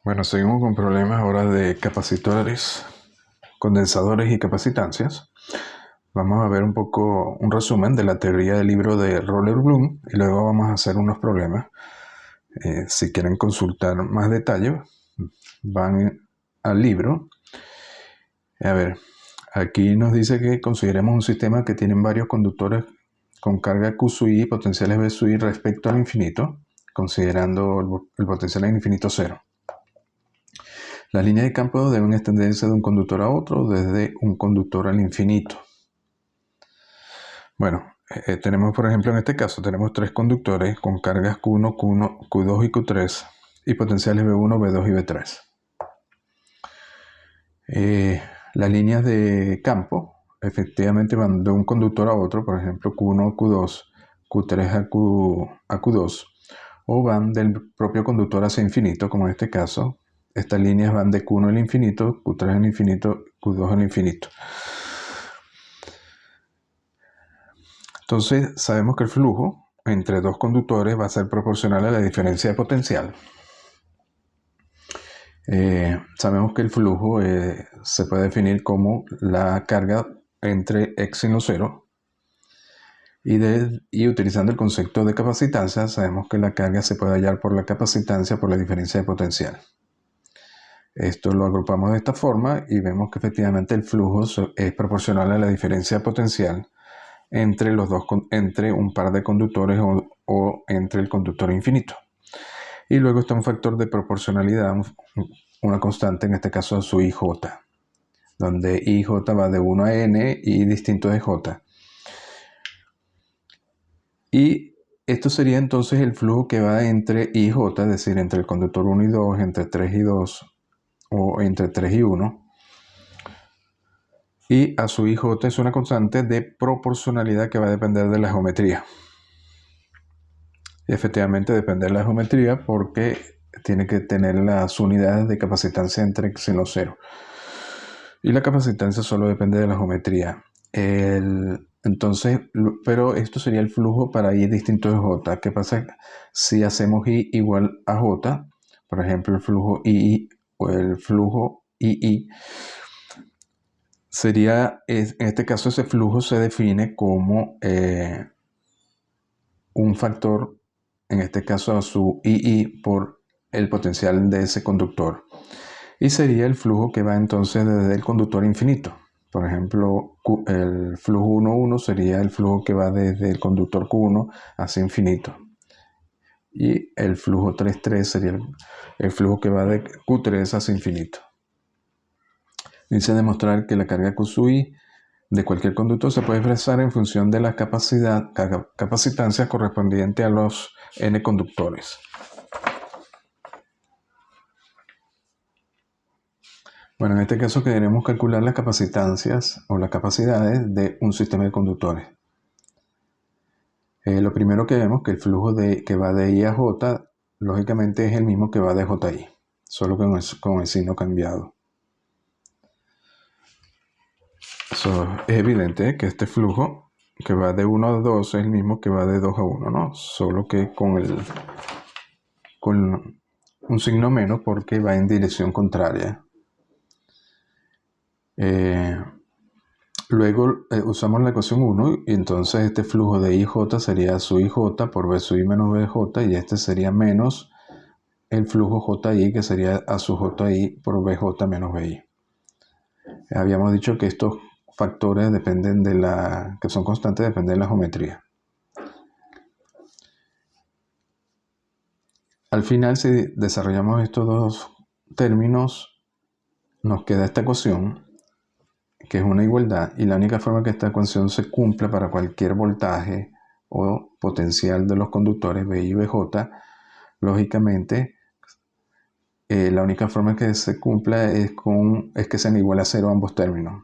Bueno, seguimos con problemas ahora de capacitores, condensadores y capacitancias. Vamos a ver un poco un resumen de la teoría del libro de Roller Bloom y luego vamos a hacer unos problemas. Si quieren consultar más detalles, van al libro. A ver, aquí nos dice que consideremos un sistema que tiene varios conductores con carga Q sub i y potenciales V sub i respecto al infinito, considerando el potencial en infinito cero. Las líneas de campo deben extenderse de un conductor a otro desde un conductor al infinito. Bueno, tenemos por ejemplo en este caso, tenemos tres conductores con cargas Q1, Q2 y Q3 y potenciales V1, V2 y V3. Las líneas de campo efectivamente van de un conductor a otro, por ejemplo Q1 a Q2, Q3 a Q2, o van del propio conductor hacia infinito, como en este caso. Estas líneas van de Q1 al infinito, Q3 al infinito, Q2 al infinito. Entonces sabemos que el flujo entre dos conductores va a ser proporcional a la diferencia de potencial. Sabemos que el flujo se puede definir como la carga entre x seno cero y utilizando el concepto de capacitancia sabemos que la carga se puede hallar por la capacitancia por la diferencia de potencial. Esto lo agrupamos de esta forma y vemos que efectivamente el flujo es proporcional a la diferencia de potencial entre entre un par de conductores o entre el conductor infinito. Y luego está un factor de proporcionalidad, una constante, en este caso su IJ, donde IJ va de 1 a n y distinto de J. Y esto sería entonces el flujo que va entre IJ, es decir, entre el conductor 1 y 2, entre 3 y 2 o entre 3 y 1. Y a su IJ es una constante de proporcionalidad que va a depender de la geometría. Y efectivamente depende de la geometría porque tiene que tener las unidades de capacitancia entre x y los 0. Y la capacitancia solo depende de la geometría. Entonces, pero esto sería el flujo para I distinto de J. ¿Qué pasa si hacemos I igual a J? Por ejemplo, el flujo II o el flujo II sería, en este caso, ese flujo se define como un factor, en este caso a su II por el potencial de ese conductor. Y sería el flujo que va entonces desde el conductor infinito. Por ejemplo, el flujo 1,1 sería el flujo que va desde el conductor Q1 hacia infinito. Y el flujo 3,3 sería el flujo que va de Q3 hacia infinito. Dice demostrar que la carga Q sub i de cualquier conductor se puede expresar en función de la capacitancia correspondiente a los n conductores. Bueno, en este caso queremos calcular las capacitancias o las capacidades de un sistema de conductores. Lo primero que vemos es que el flujo que va de I a J, lógicamente es el mismo que va de J a I, solo con el signo cambiado. Eso es evidente que este flujo que va de 1 a 2 es el mismo que va de 2 a 1, ¿no? Solo que con un signo menos porque va en dirección contraria. Luego usamos la ecuación 1 y entonces este flujo de IJ sería su IJ por V sub I menos VJ y este sería menos el flujo JI que sería a su JI por VJ menos VI. Habíamos dicho que estos factores dependen que son constantes, dependen de la geometría. Al final, si desarrollamos estos dos términos, nos queda esta ecuación que es una igualdad, y la única forma que esta ecuación se cumpla para cualquier voltaje o potencial de los conductores VI y VJ, lógicamente la única forma que se cumpla es que sean igual a cero ambos términos,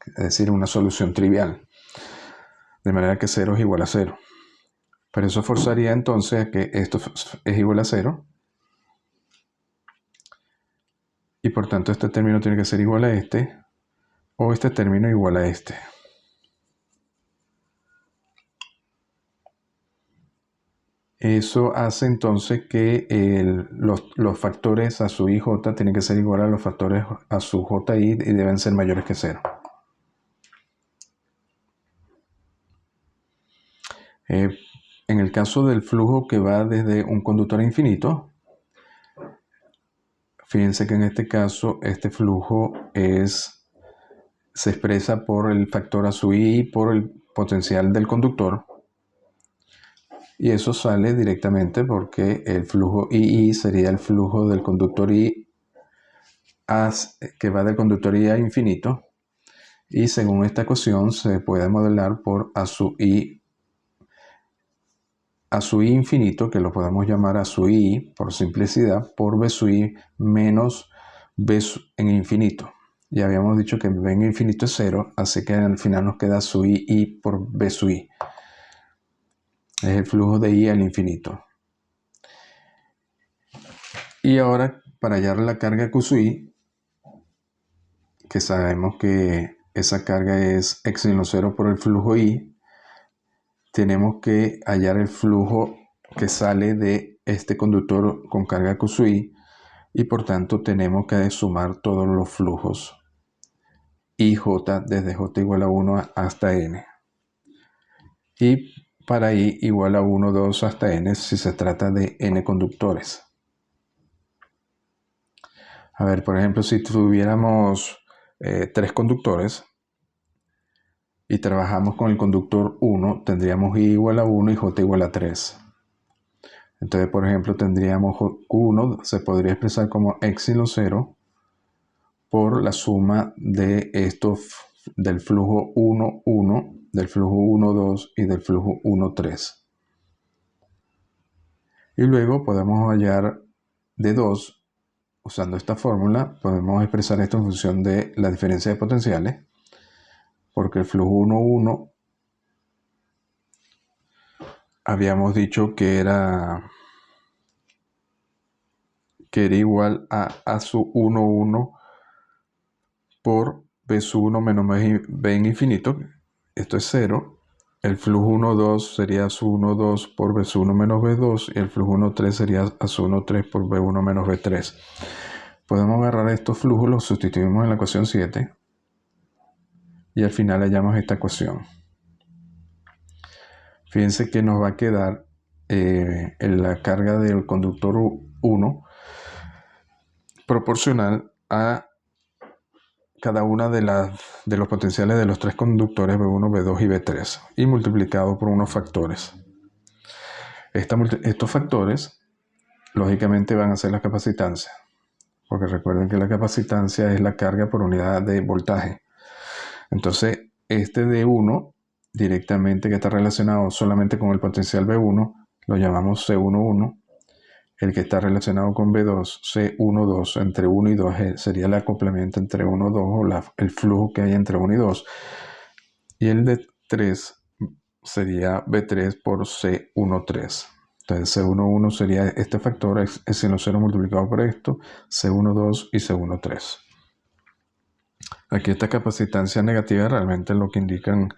es decir, una solución trivial, de manera que 0 es igual a 0. Pero eso forzaría entonces a que esto es igual a 0 y por tanto este término tiene que ser igual a este o este término igual a este. Eso hace entonces que los factores a su I, J tienen que ser igual a los factores a su J, I y deben ser mayores que 0. En el caso del flujo que va desde un conductor a infinito, fíjense que en este caso este flujo se expresa por el factor a su I por el potencial del conductor. Y eso sale directamente porque el flujo II sería el flujo del conductor I que va del conductor I a infinito. Y según esta ecuación se puede modelar por a su I infinito, que lo podemos llamar a su I por simplicidad, por B sub I menos B en infinito. Ya habíamos dicho que B en infinito es 0, así que al final nos queda su I por B sub I. Es el flujo de I al infinito. Y ahora, para hallar la carga Q sub I, que sabemos que esa carga es epsilon 0 por el flujo I, tenemos que hallar el flujo que sale de este conductor con carga Q sub I, y por tanto tenemos que sumar todos los flujos IJ desde J igual a 1 hasta N. Y para I igual a 1, 2 hasta N si se trata de N conductores. A ver, por ejemplo, si tuviéramos 3 conductores y trabajamos con el conductor 1, tendríamos I igual a 1 y J igual a 3. Entonces, por ejemplo, tendríamos Q1, se podría expresar como epsilon 0 por la suma de estos del flujo 1, 1, del flujo 1, 2 y del flujo 1, 3. Y luego podemos hallar D2. Usando esta fórmula podemos expresar esto en función de la diferencia de potenciales, porque el flujo 1, 1 habíamos dicho que era igual a sub 1, 1 por B sub 1 menos B en infinito. Esto es 0. El flujo 1, 2 sería a sub 1, 2 por B sub 1 menos B2 y el flujo 1, 3 sería a sub 1, 3 por B1 menos B3. Podemos agarrar estos flujos, los sustituimos en la ecuación 7 y al final hallamos esta ecuación. Fíjense que nos va a quedar en la carga del conductor 1 proporcional a cada una de los potenciales de los 3 conductores B1, B2 y B3 y multiplicado por unos factores. Estos factores lógicamente van a ser la capacitancia, porque recuerden que la capacitancia es la carga por unidad de voltaje. Entonces este D1 directamente, que está relacionado solamente con el potencial B1, lo llamamos C11. El que está relacionado con B2, C12, entre 1 y 2 sería el acoplamiento entre 1 y 2 o el flujo que hay entre 1 y 2. Y el de 3 sería B3 por C13. Entonces C11 sería este factor, epsilon 0 multiplicado por esto, C12 y C13. Aquí esta capacitancia negativa realmente es lo que indican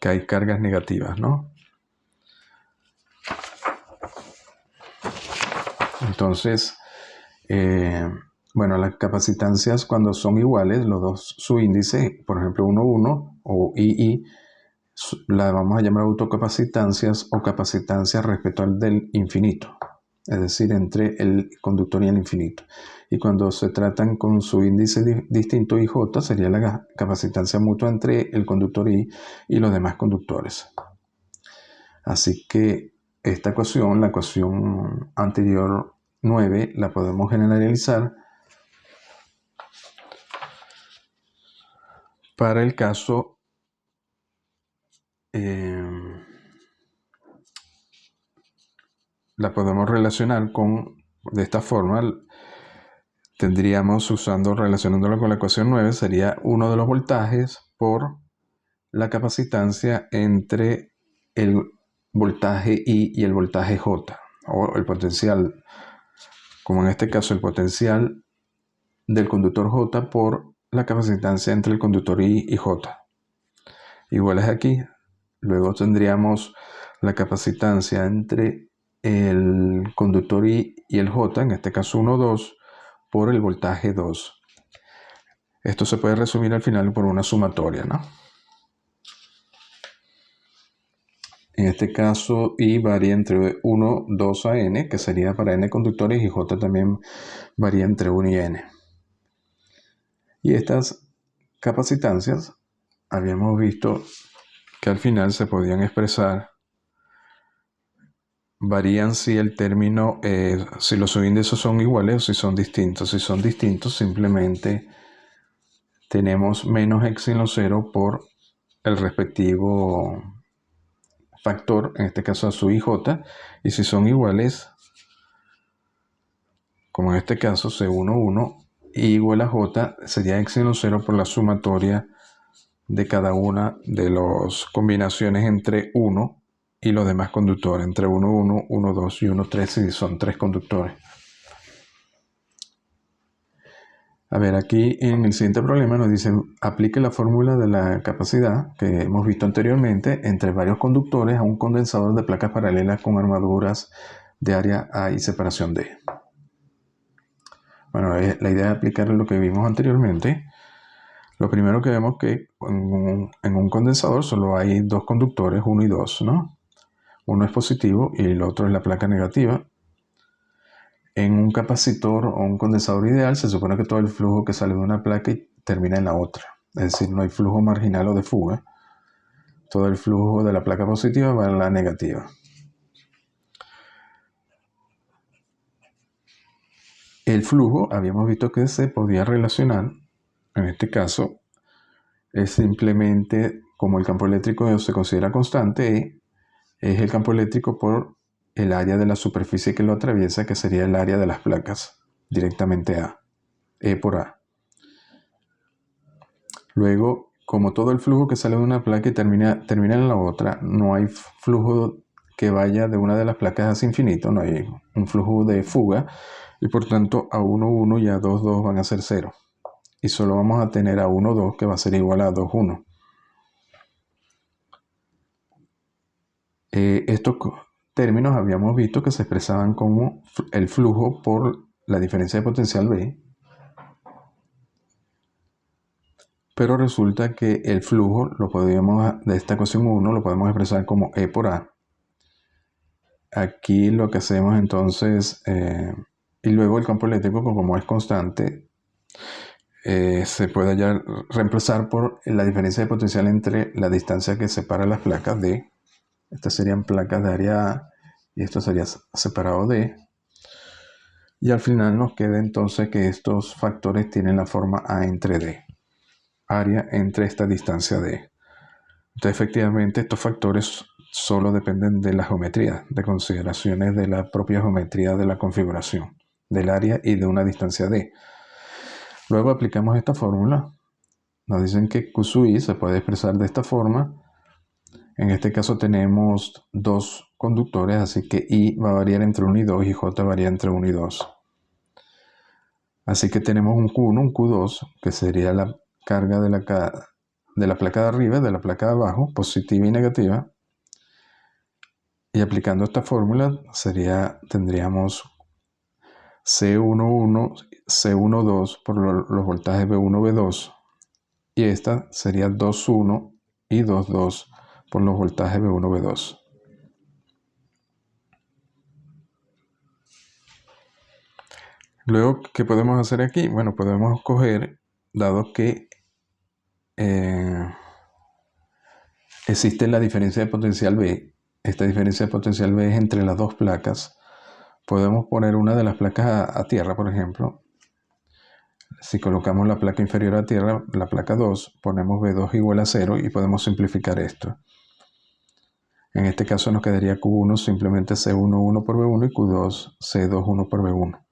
que hay cargas negativas, ¿no? Entonces, bueno, las capacitancias cuando son iguales, los dos subíndices, por ejemplo 1, 1 o II, la vamos a llamar autocapacitancias o capacitancias respecto al del infinito, es decir, entre el conductor y el infinito. Y cuando se tratan con su índice distinto IJ, sería la capacitancia mutua entre el conductor I y los demás conductores. Así que esta ecuación, la ecuación anterior 9, la podemos generalizar para el caso la podemos relacionar de esta forma. Tendríamos, relacionándola con la ecuación 9, sería uno de los voltajes por la capacitancia entre el voltaje I y el voltaje J, o el potencial, como en este caso el potencial del conductor J por la capacitancia entre el conductor I y J. Igual es aquí. Luego tendríamos la capacitancia entre el conductor I y el J, en este caso 1, 2, por el voltaje 2. Esto se puede resumir al final por una sumatoria, ¿no? En este caso, I varía entre 1, 2 a N, que sería para N conductores, y J también varía entre 1 y N. Y estas capacitancias habíamos visto que al final se podían expresar, varían si el término, si los subíndices son iguales o si son distintos. Si son distintos, simplemente tenemos menos epsilon 0 por el respectivo factor, en este caso a su IJ, y si son iguales, como en este caso C1, 1, I igual a J, sería epsilon 0 por la sumatoria de cada una de las combinaciones entre 1 y los demás conductores, entre 1, 1, 1, 2 y 1, 3, si son 3 conductores. A ver, aquí en el siguiente problema nos dice, aplique la fórmula de la capacidad que hemos visto anteriormente entre varios conductores a un condensador de placas paralelas con armaduras de área A y separación D. Bueno, la idea es aplicar lo que vimos anteriormente. Lo primero que vemos que en un condensador solo hay dos conductores, 1 y 2, ¿no? Uno es positivo y el otro es la placa negativa. En un capacitor o un condensador ideal se supone que todo el flujo que sale de una placa termina en la otra. Es decir, no hay flujo marginal o de fuga. Todo el flujo de la placa positiva va a la negativa. El flujo, habíamos visto que se podía relacionar, en este caso, es simplemente como el campo eléctrico se considera constante, E es el campo eléctrico por el área de la superficie que lo atraviesa, que sería el área de las placas, directamente A, E por A. Luego, como todo el flujo que sale de una placa y termina en la otra, no hay flujo que vaya de una de las placas hacia infinito, no hay un flujo de fuga, y por tanto a 1, 1 y a 2, 2 van a ser 0. Y solo vamos a tener a 1, 2 que va a ser igual a 2, 1. Estos términos habíamos visto que se expresaban como el flujo por la diferencia de potencial B, pero resulta que el flujo lo podemos, de esta ecuación 1 lo podemos expresar como E por A. Aquí lo que hacemos entonces, y luego el campo eléctrico como es constante, se puede ya reemplazar por la diferencia de potencial entre la distancia que separa las placas D. Estas serían placas de área A y esto sería separado D. Y al final nos queda entonces que estos factores tienen la forma A entre D. Área entre esta distancia D. Entonces efectivamente estos factores solo dependen de la geometría, de consideraciones de la propia geometría de la configuración, del área y de una distancia D. Luego aplicamos esta fórmula. Nos dicen que Q sub I se puede expresar de esta forma. En este caso tenemos dos conductores, así que I va a variar entre 1 y 2 y J varía entre 1 y 2. Así que tenemos un Q1, un Q2, que sería la carga de la placa de arriba y de la placa de abajo, positiva y negativa. Y aplicando esta fórmula tendríamos C11, C12 por los voltajes V1, V2. Y esta sería 2,1 y 2,2 por los voltajes V1, V2. Luego, ¿qué podemos hacer aquí? Bueno, podemos coger, dado que existe la diferencia de potencial B, esta diferencia de potencial B es entre las dos placas, podemos poner una de las placas a tierra, por ejemplo. Si colocamos la placa inferior a tierra, la placa 2, ponemos V2 igual a 0 y podemos simplificar esto. En este caso nos quedaría Q1 simplemente C11 por V1 y Q2 C21 por V1.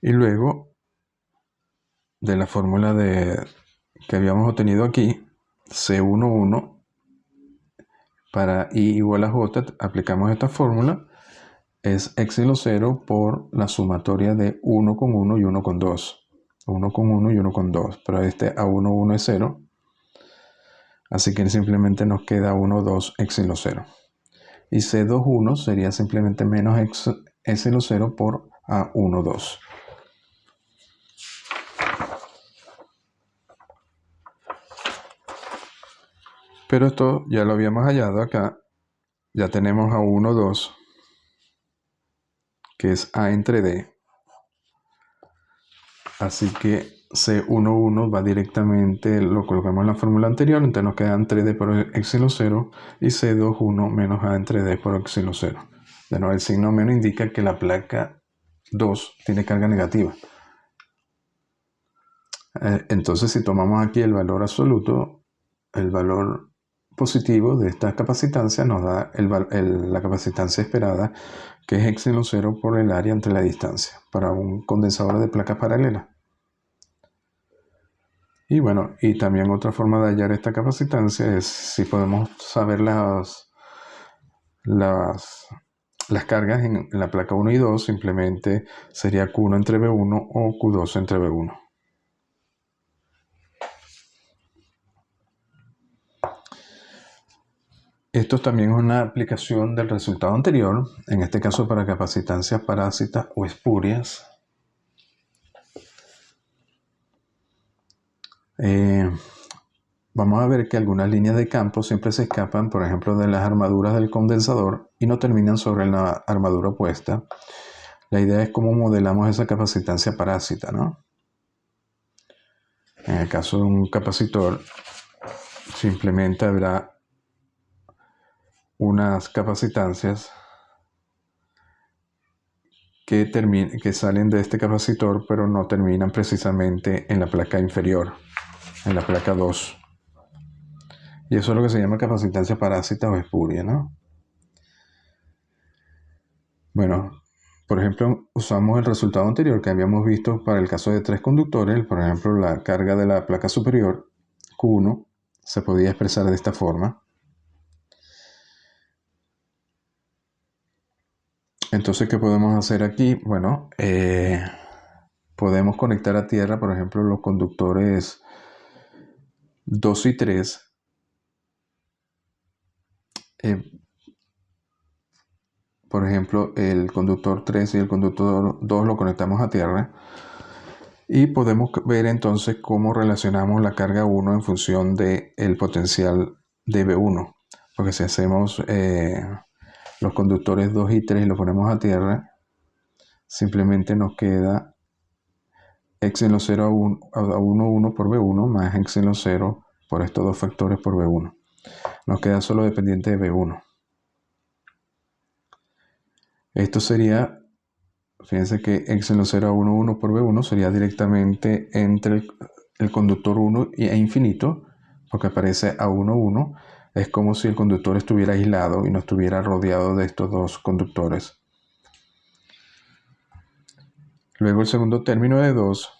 Y luego, de la fórmula que habíamos obtenido aquí, C11 para I igual a J, aplicamos esta fórmula, es epsilon 0 por la sumatoria de 1 con 1 y 1 con 2. 1 con 1 y 1 con 2, pero este A1, 1 es 0. Así que simplemente nos queda 1, 2, epsilon 0. Y C21 sería simplemente menos epsilon 0 por A1, 2. Pero esto ya lo habíamos hallado acá. Ya tenemos A1, 2, que es A entre D. Así que C11 va directamente, lo colocamos en la fórmula anterior, entonces nos queda entre D por epsilon 0 y C21 menos A entre D por epsilon 0. De nuevo, el signo menos indica que la placa 2 tiene carga negativa. Entonces, si tomamos aquí el valor absoluto, el valor positivo de esta capacitancia nos da la capacitancia esperada, que es epsilon 0 por el área entre la distancia, para un condensador de placas paralelas. Y bueno, y también otra forma de hallar esta capacitancia es si podemos saber las cargas en la placa 1 y 2, simplemente sería Q1 entre B1 o Q2 entre B1. Esto también es una aplicación del resultado anterior, en este caso para capacitancias parásitas o espurias. Vamos a ver que algunas líneas de campo siempre se escapan, por ejemplo, de las armaduras del condensador y no terminan sobre la armadura opuesta. La idea es cómo modelamos esa capacitancia parásita, ¿no? En el caso de un capacitor, simplemente habrá unas capacitancias que salen de este capacitor, pero no terminan precisamente en la placa inferior, en la placa 2. Y eso es lo que se llama capacitancia parásita o espuria, ¿no? Bueno, por ejemplo, usamos el resultado anterior que habíamos visto para el caso de 3 conductores. Por ejemplo, la carga de la placa superior, Q1, se podía expresar de esta forma. Entonces, ¿qué podemos hacer aquí? Bueno, podemos conectar a tierra, por ejemplo, los conductores 2 y 3. Por ejemplo, el conductor 3 y el conductor 2 lo conectamos a tierra. Y podemos ver entonces cómo relacionamos la carga 1 en función del potencial de B1. Porque si hacemos los conductores 2 y 3 y los ponemos a tierra, simplemente nos queda epsilon 0 a 1 por B1 más epsilon 0 por estos dos factores por B1. Nos queda solo dependiente de B1. Esto sería, fíjense que epsilon 0 a 1 por B1 sería directamente entre el conductor 1 e infinito, porque aparece a 1. Es como si el conductor estuviera aislado y no estuviera rodeado de estos dos conductores. Luego el segundo término de 2,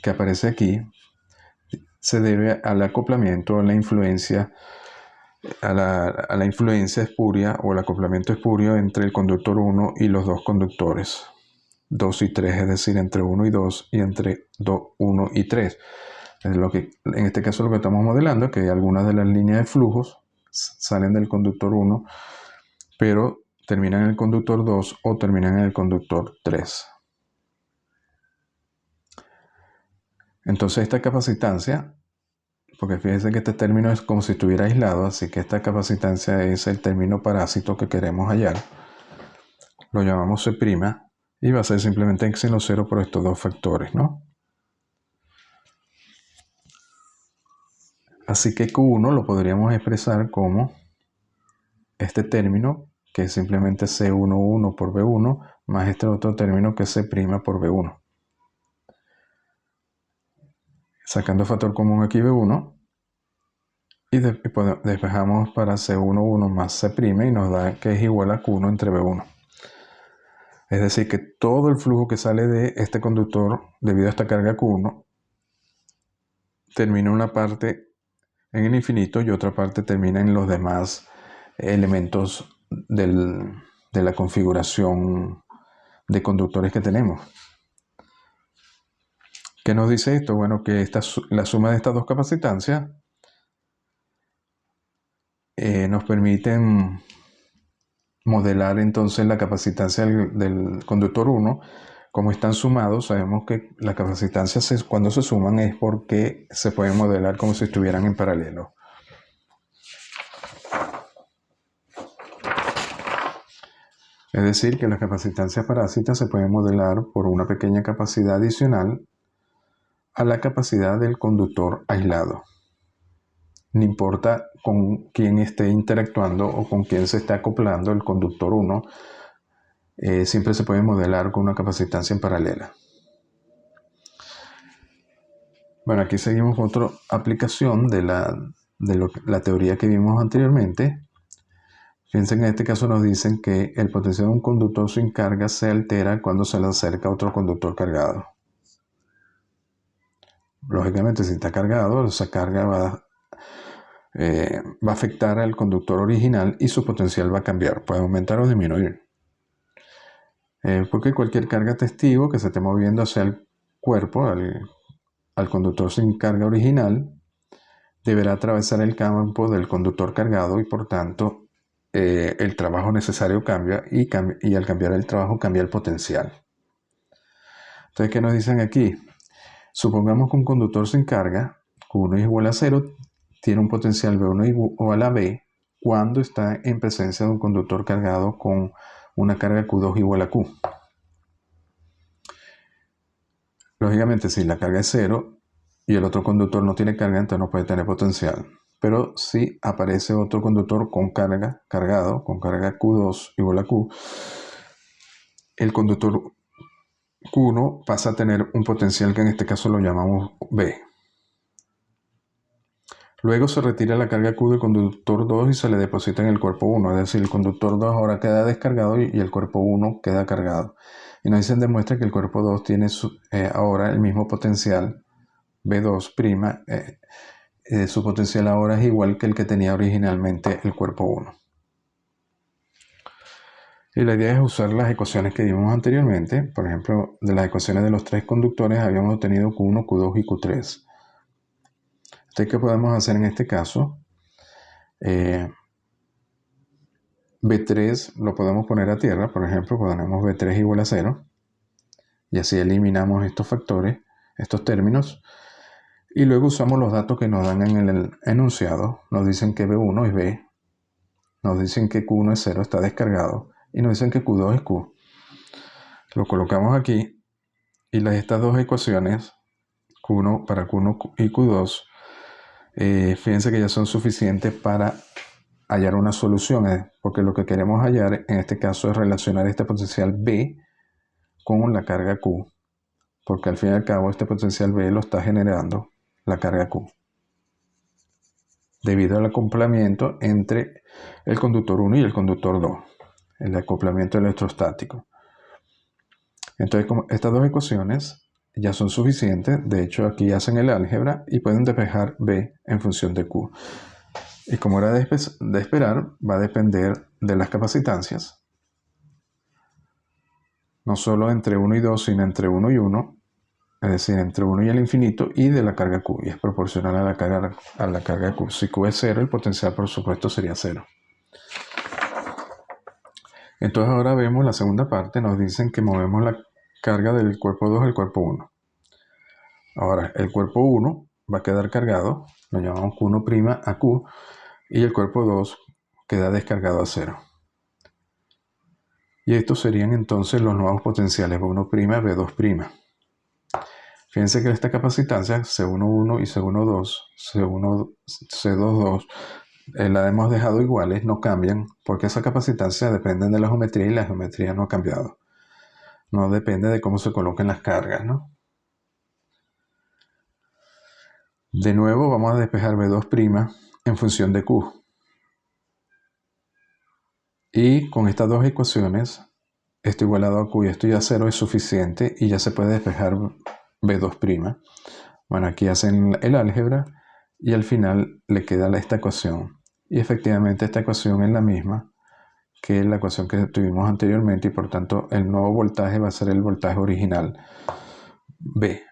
que aparece aquí, se debe al acoplamiento, a la influencia, a la influencia espuria o el acoplamiento espurio entre el conductor 1 y los dos conductores 2 y 3, es decir, entre 1 y 2 y entre 1 y 3. En este caso lo que estamos modelando es que algunas de las líneas de flujos salen del conductor 1, pero terminan en el conductor 2 o terminan en el conductor 3. Entonces esta capacitancia, porque fíjense que este término es como si estuviera aislado, así que esta capacitancia es el término parásito que queremos hallar. Lo llamamos C' y va a ser simplemente epsilon 0 por estos dos factores, ¿no? Así que Q1 lo podríamos expresar como este término, que es simplemente C11 por B1, más este otro término que es C' por B1. Sacando factor común aquí B1, y despejamos para C11 más C' y nos da que es igual a Q1 entre B1. Es decir, que todo el flujo que sale de este conductor, debido a esta carga Q1, termina en una parte en el infinito y otra parte termina en los demás elementos de la configuración de conductores que tenemos. ¿Qué nos dice esto? Bueno, que la suma de estas dos capacitancias nos permiten modelar entonces la capacitancia del conductor 1. Como están sumados, sabemos que la capacitancia cuando se suman es porque se pueden modelar como si estuvieran en paralelo. Es decir, que las capacitancias parásitas se pueden modelar por una pequeña capacidad adicional a la capacidad del conductor aislado. No importa con quién esté interactuando o con quién se está acoplando el conductor 1, siempre se puede modelar con una capacitancia en paralela. Bueno, aquí seguimos con otra aplicación de la teoría que vimos anteriormente. Fíjense que en este caso nos dicen que el potencial de un conductor sin carga se altera cuando se le acerca a otro conductor cargado. Lógicamente, si está cargado, esa carga va a afectar al conductor original y su potencial va a cambiar, puede aumentar o disminuir. Porque cualquier carga testigo que se esté moviendo hacia el cuerpo, al conductor sin carga original, deberá atravesar el campo del conductor cargado y por tanto el trabajo necesario cambia y al cambiar el trabajo cambia el potencial. Entonces, ¿qué nos dicen aquí? Supongamos que un conductor sin carga, Q1 es igual a 0, tiene un potencial V1 igual a B cuando está en presencia de un conductor cargado con una carga Q2 igual a Q. Lógicamente, si la carga es 0 y el otro conductor no tiene carga, entonces no puede tener potencial. Pero si aparece otro conductor con carga, cargado, con carga Q2 igual a Q, el conductor Q1 pasa a tener un potencial que en este caso lo llamamos B. Luego se retira la carga Q del conductor 2 y se le deposita en el cuerpo 1, es decir, el conduc'tor 2 ahora queda descargado y el cuerpo 1 queda cargado. Y nos dicen, demuestra que el cuerpo 2 tiene ahora el mismo potencial, B2', su potencial ahora es igual que el que tenía originalmente el cuerpo 1. Y la idea es usar las ecuaciones que vimos anteriormente. Por ejemplo, de las ecuaciones de los tres conductores habíamos obtenido Q1, Q2 y Q3. Entonces, ¿qué podemos hacer en este caso? B3 lo podemos poner a tierra, por ejemplo, ponemos B3 igual a 0. Y así eliminamos estos factores, estos términos. Y luego usamos los datos que nos dan en el enunciado. Nos dicen que B1 es B. Nos dicen que Q1 es 0, está descargado. Y nos dicen que Q2 es Q. Lo colocamos aquí. Y estas dos ecuaciones, Q1 para Q1 y Q2, fíjense que ya son suficientes para hallar una solución, porque lo que queremos hallar en este caso es relacionar este potencial B con la carga Q, porque al fin y al cabo este potencial B lo está generando la carga Q, debido al acoplamiento entre el conductor 1 y el conductor 2, el acoplamiento electrostático. Entonces, como estas dos ecuaciones ya son suficientes, de hecho aquí hacen el álgebra y pueden despejar B en función de Q. Y como era de esperar, va a depender de las capacitancias, no solo entre 1 y 2, sino entre 1 y 1, es decir, entre 1 y el infinito, y de la carga Q, y es proporcional a la carga Q. Si Q es 0, el potencial por supuesto sería 0. Entonces ahora vemos la segunda parte, nos dicen que movemos la carga del cuerpo 2 al cuerpo 1. Ahora, el cuerpo 1 va a quedar cargado, lo llamamos Q1' a Q, y el cuerpo 2 queda descargado a 0. Y estos serían entonces los nuevos potenciales B1', B2'. Fíjense que esta capacitancia C11 y C12, C22, la hemos dejado iguales, no cambian, porque esa capacitancia depende de la geometría y la geometría no ha cambiado. No depende de cómo se coloquen las cargas, ¿no? De nuevo vamos a despejar B2' en función de Q. Y con estas dos ecuaciones, esto igualado a Q y esto ya a 0 es suficiente y ya se puede despejar B2'. Bueno, aquí hacen el álgebra y al final le queda esta ecuación. Y efectivamente esta ecuación es la misma que la ecuación que tuvimos anteriormente y por tanto el nuevo voltaje va a ser el voltaje original B.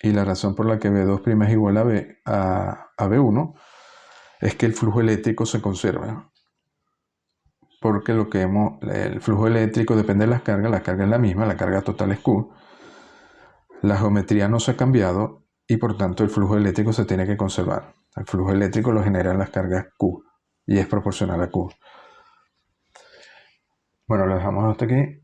Y la razón por la que B2' es igual a B1 es que el flujo eléctrico se conserva. Porque el flujo eléctrico depende de la carga es la misma, la carga total es Q. La geometría no se ha cambiado y por tanto el flujo eléctrico se tiene que conservar. El flujo eléctrico lo generan las cargas Q y es proporcional a Q. Bueno, lo dejamos hasta aquí.